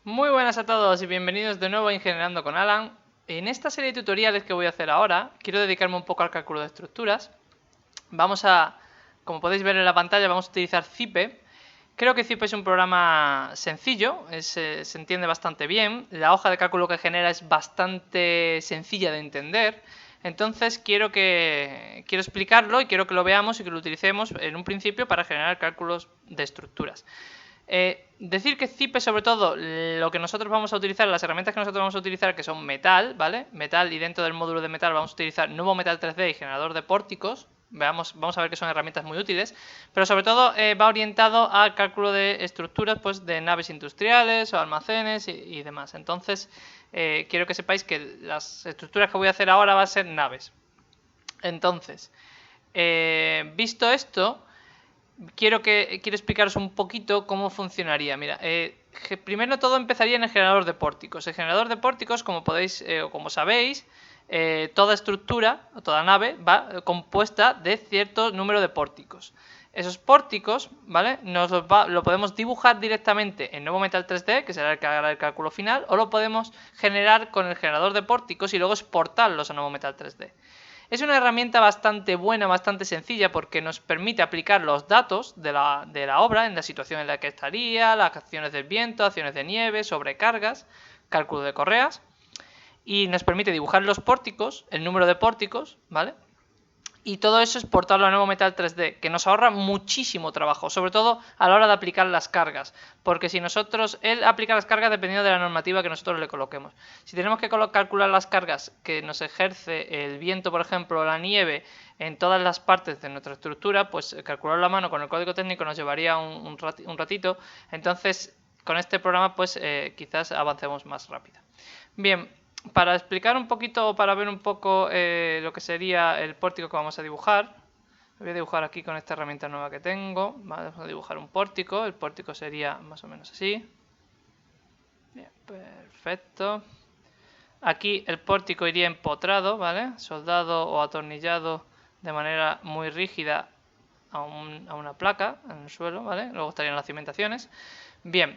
Muy buenas a todos y bienvenidos de nuevo a Ingenieando con Alan. En esta serie de tutoriales que voy a hacer ahora, quiero dedicarme un poco al cálculo de estructuras. Como podéis ver en la pantalla, vamos a utilizar Zipe. Creo que Zipe es un programa sencillo, se entiende bastante bien. La hoja de cálculo que genera es bastante sencilla de entender. Entonces quiero explicarlo y quiero que lo veamos y que lo utilicemos en un principio para generar cálculos de estructuras. Decir que Zipe, sobre todo, lo que nosotros vamos a utilizar, las herramientas que nosotros vamos a utilizar, que son Metal, ¿vale? Metal, y dentro del módulo de Metal vamos a utilizar Nuevo Metal 3D y generador de pórticos. Vamos a ver que son herramientas muy útiles, pero sobre todo va orientado al cálculo de estructuras, pues de naves industriales o almacenes y demás. Entonces, quiero que sepáis que las estructuras que voy a hacer ahora van a ser naves. Entonces, visto esto, quiero explicaros un poquito cómo funcionaría. Mira, primero todo empezaría en el generador de pórticos. El generador de pórticos, como podéis o como sabéis, toda estructura, toda nave va compuesta de cierto número de pórticos. Esos pórticos, ¿vale? Lo podemos dibujar directamente en Nuevo Metal 3D, que será el que haga el cálculo final, o lo podemos generar con el generador de pórticos y luego exportarlos a Nuevo Metal 3D. Es una herramienta bastante buena, bastante sencilla, porque nos permite aplicar los datos de la obra en la situación en la que estaría, las acciones del viento, acciones de nieve, sobrecargas, cálculo de correas, y nos permite dibujar los pórticos, el número de pórticos, ¿vale? Y todo eso exportarlo a Nuevo Metal 3D, que nos ahorra muchísimo trabajo, sobre todo a la hora de aplicar las cargas, porque si él aplica las cargas dependiendo de la normativa que nosotros le coloquemos. Si tenemos que calcular las cargas que nos ejerce el viento, por ejemplo, o la nieve en todas las partes de nuestra estructura, pues calcularlo a mano con el código técnico nos llevaría un ratito. Entonces, con este programa, pues quizás avancemos más rápido. Bien. Para explicar un poquito, para ver un poco lo que sería el pórtico que vamos a dibujar, lo voy a dibujar aquí con esta herramienta nueva que tengo. Vamos a dibujar un pórtico, el pórtico sería más o menos así. Bien, perfecto. Aquí el pórtico iría empotrado, ¿vale? Soldado o atornillado de manera muy rígida a una placa en el suelo, ¿vale? Luego estarían las cimentaciones. Bien,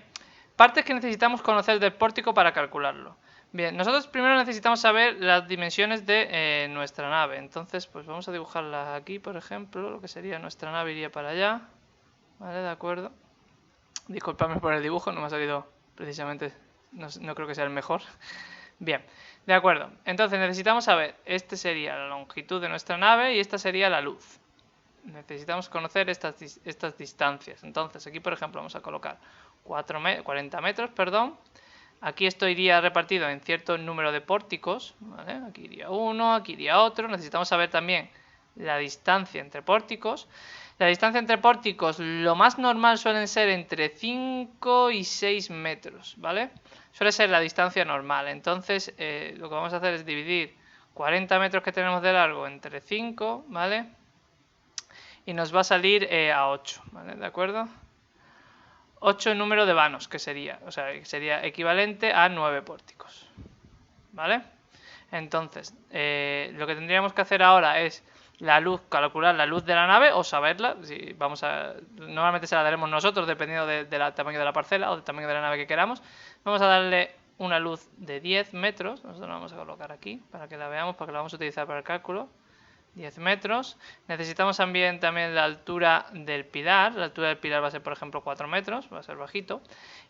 partes que necesitamos conocer del pórtico para calcularlo. Bien, nosotros primero necesitamos saber las dimensiones de nuestra nave. Entonces, pues vamos a dibujarla aquí, por ejemplo. Lo que sería nuestra nave iría para allá. Vale, de acuerdo. Disculpadme por el dibujo, no me ha salido precisamente, no creo que sea el mejor. Bien, de acuerdo. Entonces necesitamos saber, esta sería la longitud de nuestra nave y esta sería la luz. Necesitamos conocer estas distancias. Entonces aquí, por ejemplo, vamos a colocar 40 metros, perdón. Aquí esto iría repartido en cierto número de pórticos, ¿vale? Aquí iría uno, aquí iría otro. Necesitamos saber también la distancia entre pórticos. La distancia entre pórticos, lo más normal suelen ser entre 5 y 6 metros, ¿vale? Suele ser la distancia normal. Entonces, lo que vamos a hacer es dividir 40 metros que tenemos de largo entre 5, ¿vale? Y nos va a salir a 8, ¿vale? ¿De acuerdo? 8 número de vanos, que sería equivalente a 9 pórticos, ¿vale? Entonces, lo que tendríamos que hacer ahora es calcular la luz de la nave o saberla. Normalmente se la daremos nosotros dependiendo del tamaño de la parcela o del tamaño de la nave que queramos. Vamos a darle una luz de 10 metros, nosotros la vamos a colocar aquí para que la veamos, porque la vamos a utilizar para el cálculo. 10 metros. Necesitamos también la altura del pilar. La altura del pilar va a ser, por ejemplo, 4 metros. Va a ser bajito.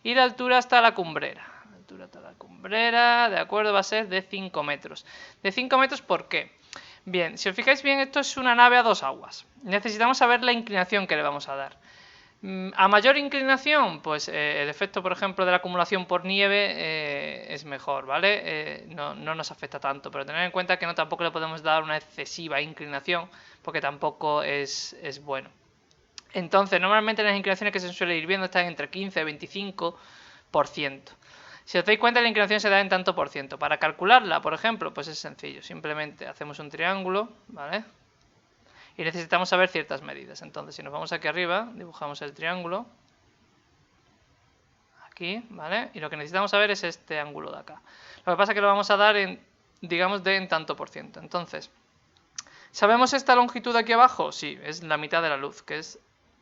Y la altura hasta la cumbrera. La altura hasta la cumbrera, de acuerdo, va a ser de 5 metros. ¿De 5 metros por qué? Bien, si os fijáis bien, esto es una nave a dos aguas. Necesitamos saber la inclinación que le vamos a dar. A mayor inclinación, pues el efecto, por ejemplo, de la acumulación por nieve es mejor, ¿vale? No nos afecta tanto, pero tener en cuenta que tampoco le podemos dar una excesiva inclinación, porque tampoco es bueno. Entonces, normalmente las inclinaciones que se suele ir viendo están entre 15 y 25%. Si os dais cuenta, la inclinación se da en tanto por ciento. Para calcularla, por ejemplo, pues es sencillo. Simplemente hacemos un triángulo, ¿vale? Y necesitamos saber ciertas medidas. Entonces, si nos vamos aquí arriba, dibujamos el triángulo. Aquí, ¿vale? Y lo que necesitamos saber es este ángulo de acá. Lo que pasa es que lo vamos a dar en tanto por ciento. Entonces, ¿sabemos esta longitud aquí abajo? Sí, es la mitad de la luz, que es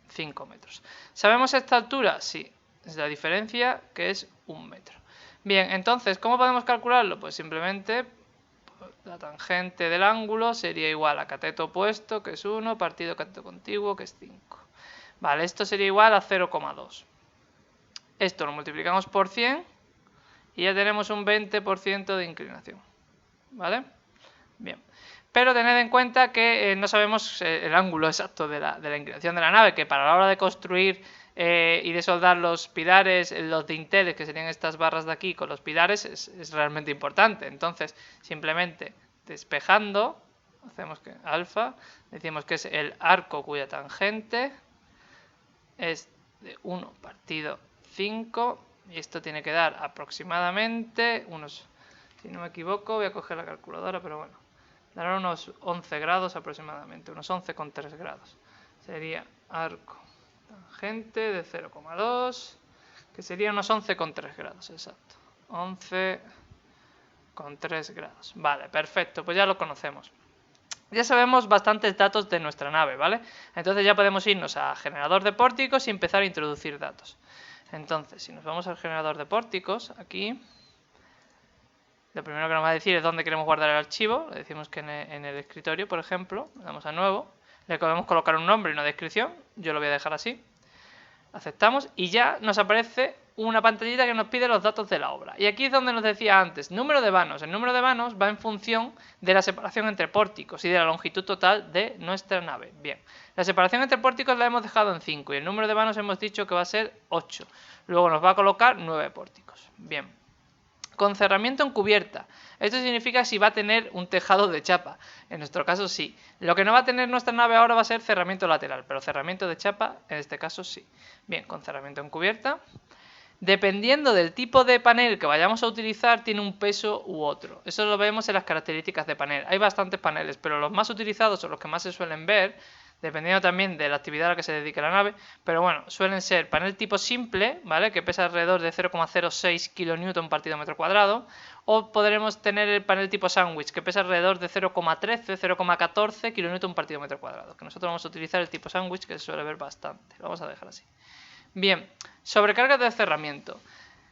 5 metros. ¿Sabemos esta altura? Sí, es la diferencia, que es 1 metro. Bien, entonces, ¿cómo podemos calcularlo? Pues simplemente la tangente del ángulo sería igual a cateto opuesto, que es 1, partido cateto contiguo, que es 5. Vale, esto sería igual a 0,2. Esto lo multiplicamos por 100 y ya tenemos un 20% de inclinación. ¿Vale? Bien. Pero tened en cuenta que no sabemos el ángulo exacto de la inclinación de la nave, que para la hora de construir y de soldar los pilares, los dinteles, que serían estas barras de aquí, con los pilares, es realmente importante. Entonces, simplemente despejando, hacemos que alfa, decimos que es el arco cuya tangente es de 1 partido 5, y esto tiene que dar aproximadamente unos, si no me equivoco, voy a coger la calculadora, pero bueno, dará unos 11 grados aproximadamente, unos 11,3 grados. Sería arco tangente de 0,2, que sería unos 11,3 grados, exacto. 11,3 grados. Vale, perfecto, pues ya lo conocemos. Ya sabemos bastantes datos de nuestra nave, ¿vale? Entonces ya podemos irnos a generador de pórticos y empezar a introducir datos. Entonces, si nos vamos al generador de pórticos, aquí, lo primero que nos va a decir es dónde queremos guardar el archivo. Le decimos que en el escritorio, por ejemplo, le damos a nuevo, le podemos colocar un nombre y una descripción, yo lo voy a dejar así. Aceptamos y ya nos aparece una pantallita que nos pide los datos de la obra. Y aquí es donde nos decía antes, número de vanos. El número de vanos va en función de la separación entre pórticos y de la longitud total de nuestra nave. Bien, la separación entre pórticos la hemos dejado en 5 y el número de vanos hemos dicho que va a ser 8. Luego nos va a colocar 9 pórticos. Bien. Con cerramiento en cubierta. Esto significa si va a tener un tejado de chapa. En nuestro caso sí. Lo que no va a tener nuestra nave ahora va a ser cerramiento lateral, pero cerramiento de chapa en este caso sí. Bien, con cerramiento en cubierta. Dependiendo del tipo de panel que vayamos a utilizar, tiene un peso u otro. Eso lo vemos en las características de panel. Hay bastantes paneles, pero los más utilizados o los que más se suelen ver, dependiendo también de la actividad a la que se dedique la nave, pero bueno, suelen ser panel tipo simple, ¿vale? Que pesa alrededor de 0,06 kN partido metro cuadrado, o podremos tener el panel tipo sándwich, que pesa alrededor de 0,13, 0,14 kN partido metro cuadrado, que nosotros vamos a utilizar el tipo sándwich, que se suele ver bastante. Lo vamos a dejar así. Bien, sobrecarga de cerramiento.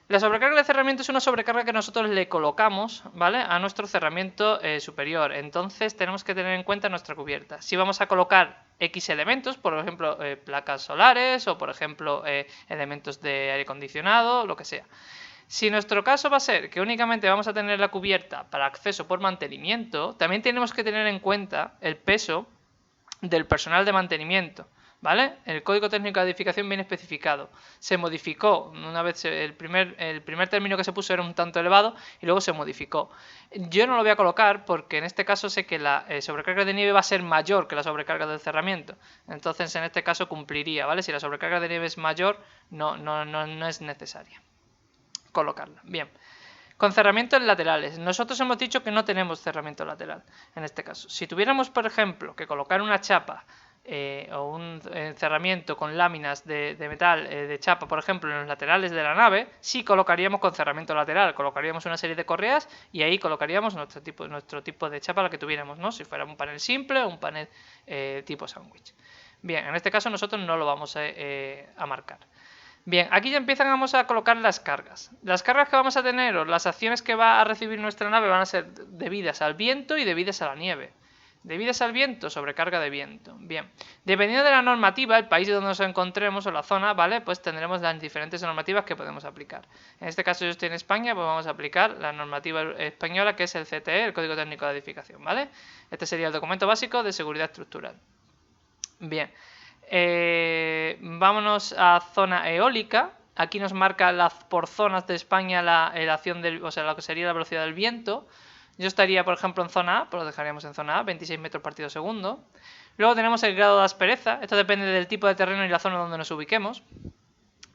La sobrecarga de cerramiento es una sobrecarga que nosotros le colocamos, ¿vale?, a nuestro cerramiento superior. Entonces tenemos que tener en cuenta nuestra cubierta. Si vamos a colocar X elementos, por ejemplo placas solares o por ejemplo elementos de aire acondicionado, lo que sea. Si nuestro caso va a ser que únicamente vamos a tener la cubierta para acceso por mantenimiento, también tenemos que tener en cuenta el peso del personal de mantenimiento. ¿Vale? El código técnico de edificación viene especificado. Se modificó, una vez el primer término que se puso era un tanto elevado y luego se modificó. Yo no lo voy a colocar porque en este caso sé que la sobrecarga de nieve va a ser mayor que la sobrecarga del cerramiento. Entonces en este caso cumpliría, ¿vale? Si la sobrecarga de nieve es mayor, no es necesaria colocarla. Bien. Con cerramientos laterales. Nosotros hemos dicho que no tenemos cerramiento lateral en este caso. Si tuviéramos, por ejemplo, que colocar una chapa o un cerramiento con láminas de metal de chapa, por ejemplo, en los laterales de la nave, sí colocaríamos con cerramiento lateral, colocaríamos una serie de correas y ahí colocaríamos nuestro tipo de chapa la que tuviéramos, ¿no? Si fuera un panel simple o un panel tipo sándwich. Bien, en este caso nosotros no lo vamos a marcar. Bien, aquí ya vamos a colocar las cargas. Las cargas que vamos a tener o las acciones que va a recibir nuestra nave van a ser debidas al viento y debidas a la nieve. Debidas al viento, sobrecarga de viento. Bien, dependiendo de la normativa, el país donde nos encontremos o la zona, ¿vale? Pues tendremos las diferentes normativas que podemos aplicar. En este caso yo estoy en España, pues vamos a aplicar la normativa española que es el CTE, el Código Técnico de Edificación, ¿vale? Este sería el documento básico de seguridad estructural. Bien, vámonos a zona eólica. Aquí nos marca por zonas de España la acción o sea, lo que sería la velocidad del viento. Yo estaría, por ejemplo, en zona A, pues lo dejaríamos en zona A, 26 metros partido segundo. Luego tenemos el grado de aspereza, esto depende del tipo de terreno y la zona donde nos ubiquemos.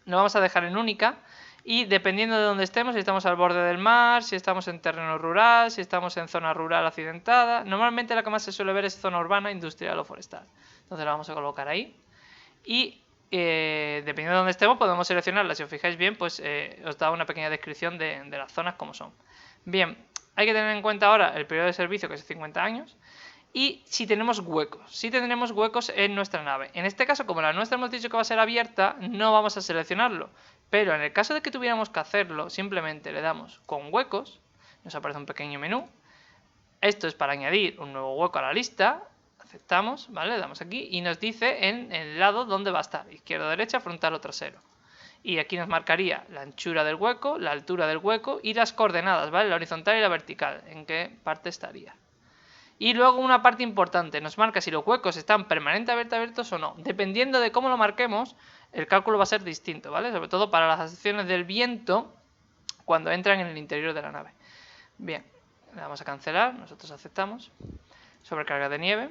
Lo vamos a dejar en única y dependiendo de donde estemos, si estamos al borde del mar, si estamos en terreno rural, si estamos en zona rural accidentada. Normalmente la que más se suele ver es zona urbana, industrial o forestal. Entonces la vamos a colocar ahí. Y dependiendo de donde estemos, podemos seleccionarla. Si os fijáis bien, pues os da una pequeña descripción de las zonas como son. Bien. Hay que tener en cuenta ahora el periodo de servicio, que es 50 años, y si tenemos huecos. Si tendremos huecos en nuestra nave. En este caso, como la nuestra hemos dicho que va a ser abierta, no vamos a seleccionarlo. Pero en el caso de que tuviéramos que hacerlo, simplemente le damos con huecos, nos aparece un pequeño menú. Esto es para añadir un nuevo hueco a la lista. Aceptamos, ¿vale? Le damos aquí y nos dice en el lado dónde va a estar, izquierda, derecha, frontal o trasero. Y aquí nos marcaría la anchura del hueco, la altura del hueco y las coordenadas, ¿vale? La horizontal y la vertical, en qué parte estaría. Y luego una parte importante, nos marca si los huecos están permanentemente abiertos o no. Dependiendo de cómo lo marquemos, el cálculo va a ser distinto, ¿vale? Sobre todo para las acciones del viento cuando entran en el interior de la nave. Bien, le damos a cancelar, nosotros aceptamos. Sobrecarga de nieve.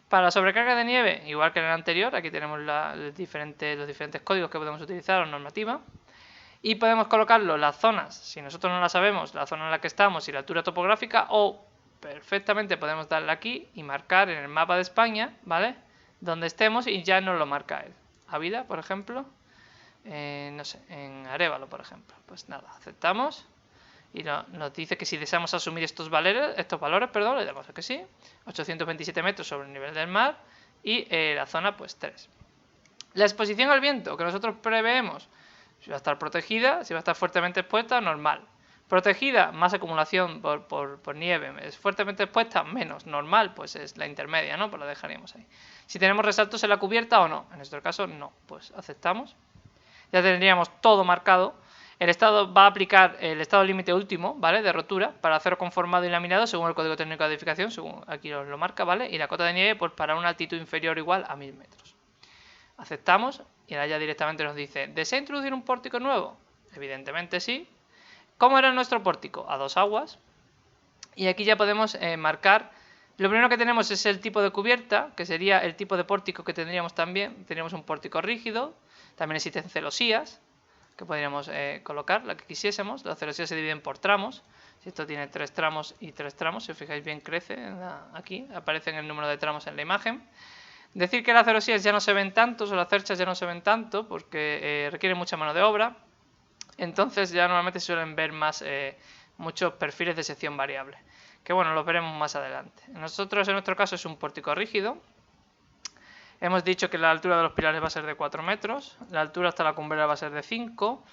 Para la sobrecarga de nieve, igual que en el anterior, aquí tenemos los diferentes códigos que podemos utilizar o normativa. Y podemos colocarlo las zonas, si nosotros no la sabemos, la zona en la que estamos y la altura topográfica, o perfectamente podemos darle aquí y marcar en el mapa de España, ¿vale? Donde estemos y ya nos lo marca él. Ávila, por ejemplo, no sé, en Arévalo, por ejemplo. Pues nada, aceptamos y nos dice que si deseamos asumir estos valores, le damos a que sí. 827 metros sobre el nivel del mar y la zona pues 3. La exposición al viento que nosotros preveemos, si va a estar protegida, si va a estar fuertemente expuesta, normal. Protegida, más acumulación por nieve. Es fuertemente expuesta, menos. Normal, pues es la intermedia, ¿no? Pues la dejaríamos ahí. Si tenemos resaltos en la cubierta o no. En nuestro caso, no. Pues aceptamos. Ya tendríamos todo marcado. El estado va a aplicar el estado límite último, ¿vale? De rotura, para acero conformado y laminado, según el código técnico de edificación, según aquí os lo marca, ¿vale? Y la cota de nieve, pues para una altitud inferior o igual a 1000 metros. Aceptamos y ahora ya directamente nos dice, ¿desea introducir un pórtico nuevo? Evidentemente sí. ¿Cómo era nuestro pórtico? A 2 aguas. Y aquí ya podemos marcar, lo primero que tenemos es el tipo de cubierta, que sería el tipo de pórtico que tendríamos también. Tendríamos un pórtico rígido, también existen celosías, que podríamos colocar, la que quisiésemos. Las celosías se dividen por tramos. Si esto tiene 3 tramos y 3 tramos, si os fijáis bien crece aquí, aparecen el número de tramos en la imagen. Decir que las celosías ya no se ven tanto, o las cerchas ya no se ven tanto, porque requieren mucha mano de obra. Entonces ya normalmente se suelen ver más muchos perfiles de sección variable, que bueno, los veremos más adelante. Nosotros en nuestro caso es un pórtico rígido. Hemos dicho que la altura de los pilares va a ser de 4 metros, la altura hasta la cumbrera va a ser de 5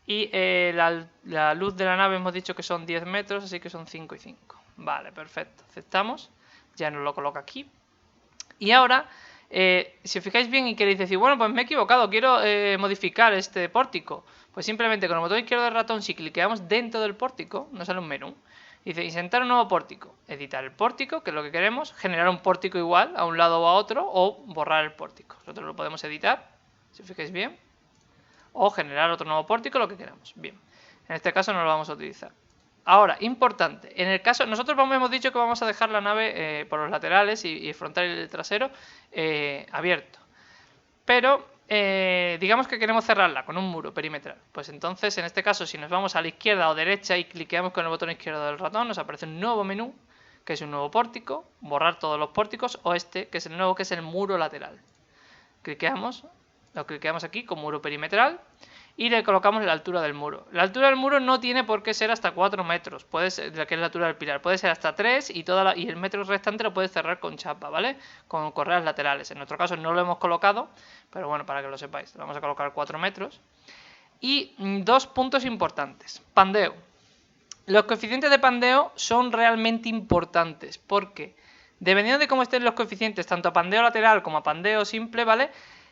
y la luz de la nave hemos dicho que son 10 metros, así que son 5 y 5. Vale, perfecto, aceptamos, ya nos lo coloca aquí. Y ahora, si os fijáis bien y queréis decir, bueno, pues me he equivocado, quiero modificar este pórtico, pues simplemente con el botón izquierdo del ratón, si cliqueamos dentro del pórtico, nos sale un menú. Dice, insertar un nuevo pórtico, editar el pórtico, que es lo que queremos, generar un pórtico igual a un lado o a otro, o borrar el pórtico. Nosotros lo podemos editar, si os fijáis bien, o generar otro nuevo pórtico, lo que queramos. Bien, en este caso no lo vamos a utilizar. Ahora, importante, en el caso, nosotros hemos dicho que vamos a dejar la nave por los laterales y el frontal y el trasero abierto. Pero digamos que queremos cerrarla con un muro perimetral. Pues entonces, en este caso, si nos vamos a la izquierda o derecha y cliqueamos con el botón izquierdo del ratón, nos aparece un nuevo menú, que es un nuevo pórtico, borrar todos los pórticos, o este, que es el nuevo, que es el muro lateral. Lo cliqueamos aquí con muro perimetral y le colocamos la altura del muro. La altura del muro no tiene por qué ser hasta 4 metros, puede ser, que es la altura del pilar, puede ser hasta 3 y el metro restante lo puedes cerrar con chapa, ¿vale? Con correas laterales. En nuestro caso no lo hemos colocado, pero bueno, para que lo sepáis, le vamos a colocar 4 metros. Y 2 puntos importantes. Pandeo. Los coeficientes de pandeo son realmente importantes porque, dependiendo de cómo estén los coeficientes, tanto a pandeo lateral como a pandeo simple, ¿vale?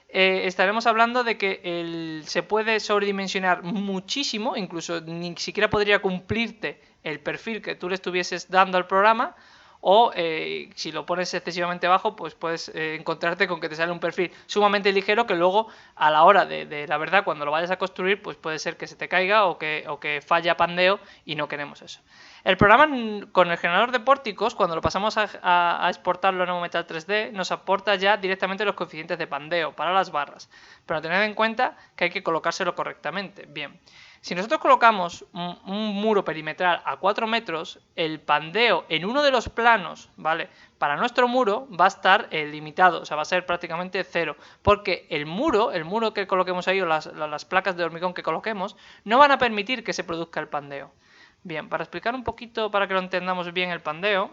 Estaremos hablando de que se puede sobredimensionar muchísimo, incluso ni siquiera podría cumplirte el perfil que tú le estuvieses dando al programa, o si lo pones excesivamente bajo, pues puedes encontrarte con que te sale un perfil sumamente ligero que luego a la hora de la verdad, cuando lo vayas a construir, pues puede ser que se te caiga o que falla pandeo y no queremos eso. El programa con el generador de pórticos, cuando lo pasamos a exportarlo en Nemometal 3D, nos aporta ya directamente los coeficientes de pandeo para las barras. Pero tened en cuenta que hay que colocárselo correctamente. Bien, si nosotros colocamos un muro perimetral a 4 metros, el pandeo en uno de los planos, ¿vale? Para nuestro muro va a estar limitado, o sea, va a ser prácticamente 0, porque el muro que coloquemos ahí o las placas de hormigón que coloquemos, no van a permitir que se produzca el pandeo. Bien, para explicar un poquito, para que lo entendamos bien el pandeo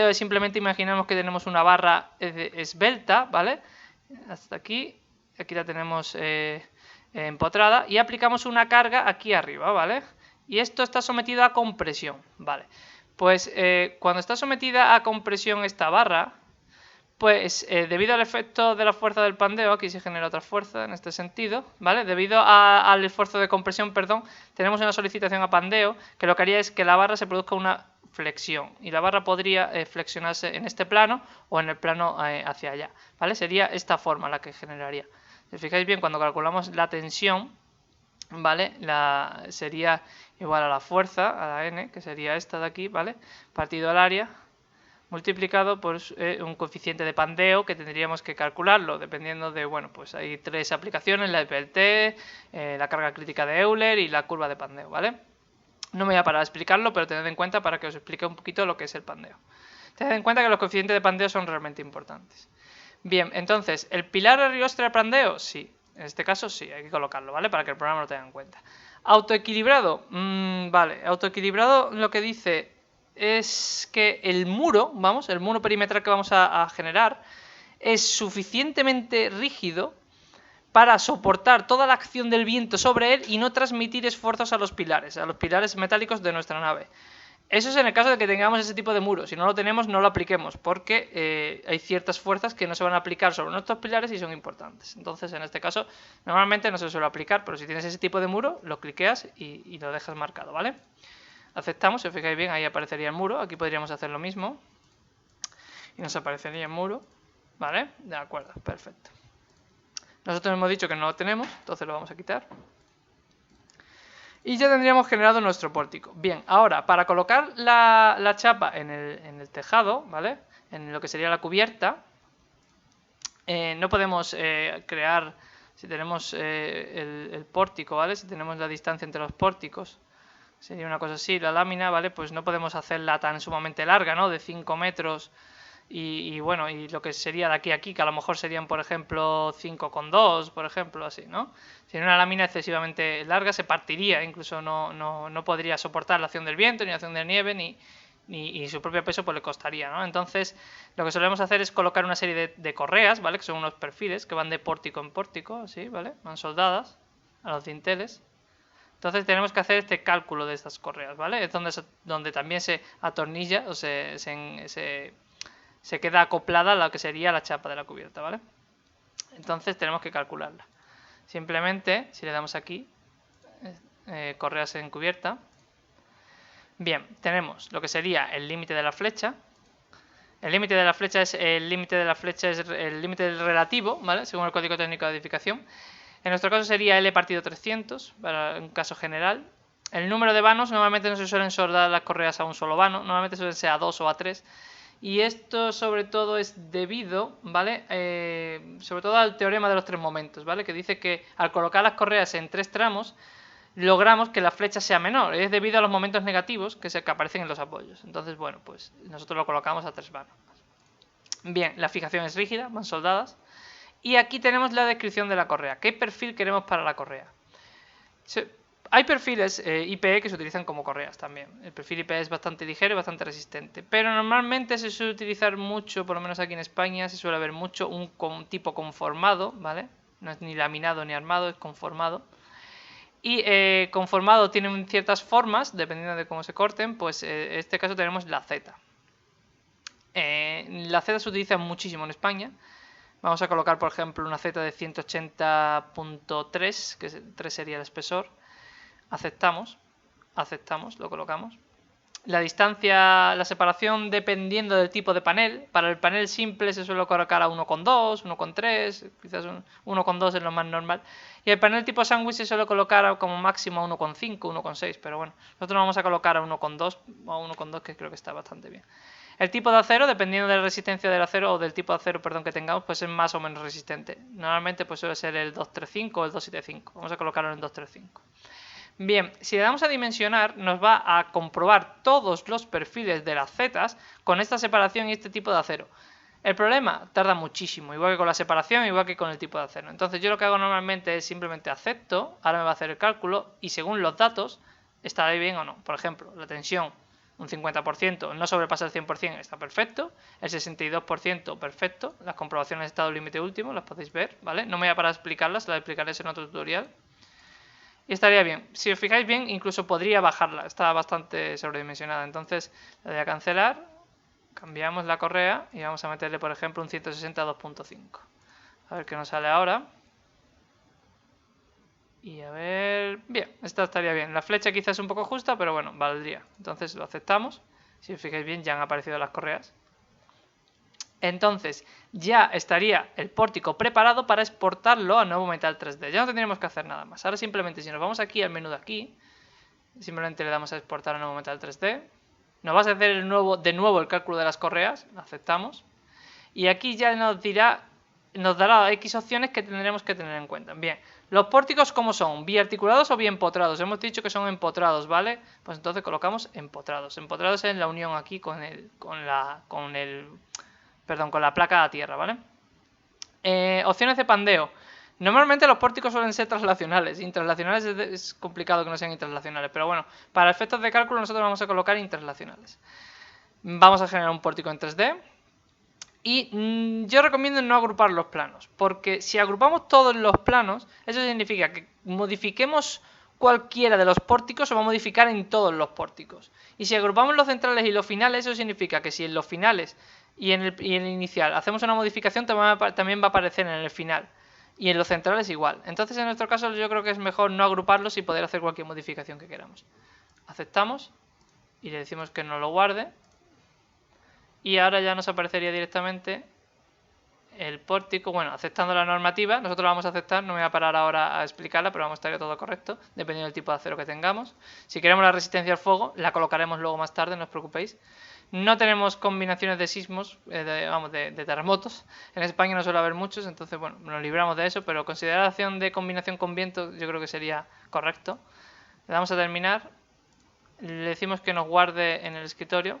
es simplemente, imaginemos que tenemos una barra esbelta, ¿vale? Hasta aquí la tenemos empotrada y aplicamos una carga aquí arriba, ¿vale? Y esto está sometido a compresión, ¿vale? Pues cuando está sometida a compresión esta barra, pues debido al efecto de la fuerza del pandeo, aquí se genera otra fuerza en este sentido, ¿vale? Debido al esfuerzo de compresión, perdón, tenemos una solicitación a pandeo que lo que haría es que la barra se produzca una flexión y la barra podría flexionarse en este plano o en el plano hacia allá, ¿vale? Sería esta forma la que generaría. Si os fijáis bien, cuando calculamos la tensión, ¿vale? Sería igual a la fuerza, a la N, que sería esta de aquí, ¿vale? Partido al área, multiplicado por un coeficiente de pandeo que tendríamos que calcularlo, dependiendo de, bueno, pues hay tres aplicaciones, la EPLT, la carga crítica de Euler y la curva de pandeo, ¿vale? No me voy a parar a explicarlo, pero tened en cuenta para que os explique un poquito lo que es el pandeo. Tened en cuenta que los coeficientes de pandeo son realmente importantes. Bien, entonces, ¿el pilar Ariosto de pandeo? Sí, en este caso sí, hay que colocarlo, ¿vale? Para que el programa lo tenga en cuenta. ¿Autoequilibrado? Vale, autoequilibrado lo que dice es que el muro, el muro perimetral que vamos a generar es suficientemente rígido para soportar toda la acción del viento sobre él y no transmitir esfuerzos a los pilares metálicos de nuestra nave. Eso es en el caso de que tengamos ese tipo de muro. Si no lo tenemos, no lo apliquemos, porque hay ciertas fuerzas que no se van a aplicar sobre nuestros pilares y son importantes. Entonces, en este caso, normalmente no se suele aplicar, pero si tienes ese tipo de muro, lo cliqueas y lo dejas marcado, ¿vale? Aceptamos, si os fijáis bien, ahí aparecería el muro. Aquí podríamos hacer lo mismo. Y nos aparecería el muro, ¿vale? De acuerdo, perfecto. Nosotros hemos dicho que no lo tenemos, entonces lo vamos a quitar. Y ya tendríamos generado nuestro pórtico. Bien, ahora, para colocar la chapa en el tejado, ¿vale? En lo que sería la cubierta, no podemos crear, si tenemos el pórtico, ¿vale? Si tenemos la distancia entre los pórticos, sería una cosa así, la lámina, ¿vale? Pues no podemos hacerla tan sumamente larga, ¿no? De 5 metros y bueno, y lo que sería de aquí a aquí, que a lo mejor serían, por ejemplo, 5,2, por ejemplo, así, ¿no? Si en una lámina excesivamente larga se partiría, incluso no podría soportar la acción del viento, ni la acción de nieve, ni su propio peso pues le costaría, ¿no? Entonces, lo que solemos hacer es colocar una serie de correas, ¿vale? Que son unos perfiles que van de pórtico en pórtico, así, ¿vale? Van soldadas a los dinteles. Entonces tenemos que hacer este cálculo de estas correas, ¿vale? Es donde también se atornilla o se queda acoplada a lo que sería la chapa de la cubierta, ¿vale? Entonces tenemos que calcularla. Simplemente, si le damos aquí, correas en cubierta. Bien, tenemos lo que sería el límite de la flecha. El límite de la flecha es el límite del relativo, ¿vale? Según el código técnico de edificación. En nuestro caso sería L partido 300, para un caso general. El número de vanos, normalmente no se suelen soldar las correas a un solo vano, normalmente suelen ser a 2 o a 3. Y esto sobre todo es debido, ¿vale? Sobre todo al teorema de los tres momentos, ¿vale? Que dice que al colocar las correas en 3 tramos, logramos que la flecha sea menor. Es debido a los momentos negativos que aparecen en los apoyos. Entonces, bueno, pues nosotros lo colocamos a 3 vanos. Bien, la fijación es rígida, van soldadas. Y aquí tenemos la descripción de la correa. ¿Qué perfil queremos para la correa? Hay perfiles IPE que se utilizan como correas también. El perfil IPE es bastante ligero y bastante resistente. Pero normalmente se suele utilizar mucho, por lo menos aquí en España, se suele ver mucho un tipo conformado, ¿vale? No es ni laminado ni armado, es conformado. Y conformado tiene ciertas formas, dependiendo de cómo se corten, pues en este caso tenemos la Z. La Z se utiliza muchísimo en España. Vamos a colocar, por ejemplo, una Z de 180.3, que 3 sería el espesor. Aceptamos, lo colocamos. La distancia, la separación dependiendo del tipo de panel. Para el panel simple se suele colocar a 1,2, 1,3, quizás 1,2 es lo más normal. Y el panel tipo sándwich se suele colocar como máximo a 1,5, 1,6, pero bueno, nosotros vamos a colocar a 1,2 o a 1,2, que creo que está bastante bien. El tipo de acero, dependiendo de la resistencia del acero o del tipo de acero, perdón, que tengamos, pues es más o menos resistente. Normalmente pues suele ser el 235 o el 275. Vamos a colocarlo en 235. Bien, si le damos a dimensionar, nos va a comprobar todos los perfiles de las zetas con esta separación y este tipo de acero. El problema tarda muchísimo, igual que con la separación, igual que con el tipo de acero. Entonces yo lo que hago normalmente es simplemente acepto, ahora me va a hacer el cálculo y según los datos estará bien o no. Por ejemplo, la tensión un 50%, no sobrepasa el 100%, está perfecto. El 62%, perfecto. Las comprobaciones de estado límite último, las podéis ver, ¿vale? No me voy a parar a explicarlas, las explicaré en otro tutorial. Y estaría bien. Si os fijáis bien, incluso podría bajarla, está bastante sobredimensionada. Entonces, le voy a cancelar, cambiamos la correa y vamos a meterle, por ejemplo, un 160 2.5. A ver qué nos sale ahora. Y a ver... Bien, esta estaría bien. La flecha quizás es un poco justa, pero bueno, valdría. Entonces lo aceptamos. Si os fijáis bien, ya han aparecido las correas. Entonces, ya estaría el pórtico preparado para exportarlo a nuevo Metal 3D. Ya no tendríamos que hacer nada más. Ahora simplemente, si nos vamos aquí al menú de aquí, simplemente le damos a exportar a nuevo Metal 3D. Nos va a hacer de nuevo el cálculo de las correas. Lo aceptamos. Y aquí ya nos dará X opciones que tendremos que tener en cuenta. Bien, los pórticos ¿cómo son? ¿Biarticulados o bien empotrados? Hemos dicho que son empotrados, ¿vale? Pues entonces colocamos empotrados. Empotrados es la unión aquí con la placa a tierra, ¿vale? Opciones de pandeo. Normalmente los pórticos suelen ser translacionales. Intranslacionales es complicado que no sean intranslacionales, pero bueno, para efectos de cálculo nosotros vamos a colocar intranslacionales. Vamos a generar un pórtico en 3D. Y yo recomiendo no agrupar los planos, porque si agrupamos todos los planos, eso significa que modifiquemos cualquiera de los pórticos, se va a modificar en todos los pórticos. Y si agrupamos los centrales y los finales, eso significa que si en los finales y en el inicial hacemos una modificación, también va a aparecer en el final. Y en los centrales igual. Entonces en nuestro caso yo creo que es mejor no agruparlos y poder hacer cualquier modificación que queramos. Aceptamos y le decimos que no lo guarde. Y ahora ya nos aparecería directamente el pórtico, bueno, aceptando la normativa. Nosotros la vamos a aceptar, no me voy a parar ahora a explicarla, pero vamos a estar todo correcto, dependiendo del tipo de acero que tengamos. Si queremos la resistencia al fuego, la colocaremos luego más tarde, no os preocupéis. No tenemos combinaciones de sismos, de terremotos. En España no suele haber muchos, entonces bueno, nos libramos de eso, pero consideración de combinación con viento yo creo que sería correcto. Le damos a terminar, le decimos que nos guarde en el escritorio.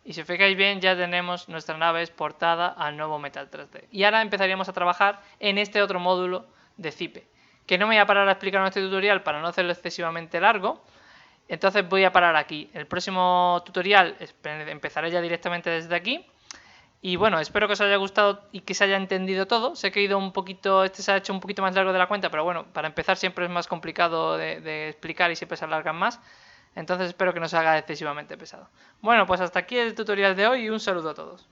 Y si os fijáis bien, ya tenemos nuestra nave exportada al nuevo Metal 3D. Y ahora empezaríamos a trabajar en este otro módulo de Zipe, que no me voy a parar a explicar en este tutorial para no hacerlo excesivamente largo. Entonces voy a parar aquí. El próximo tutorial empezaré ya directamente desde aquí. Y bueno, espero que os haya gustado y que se haya entendido todo. Sé que he ido un poquito, este se ha hecho un poquito más largo de la cuenta, pero bueno, para empezar siempre es más complicado de explicar y siempre se alargan más. Entonces espero que no se haga excesivamente pesado. Bueno, pues hasta aquí el tutorial de hoy y un saludo a todos.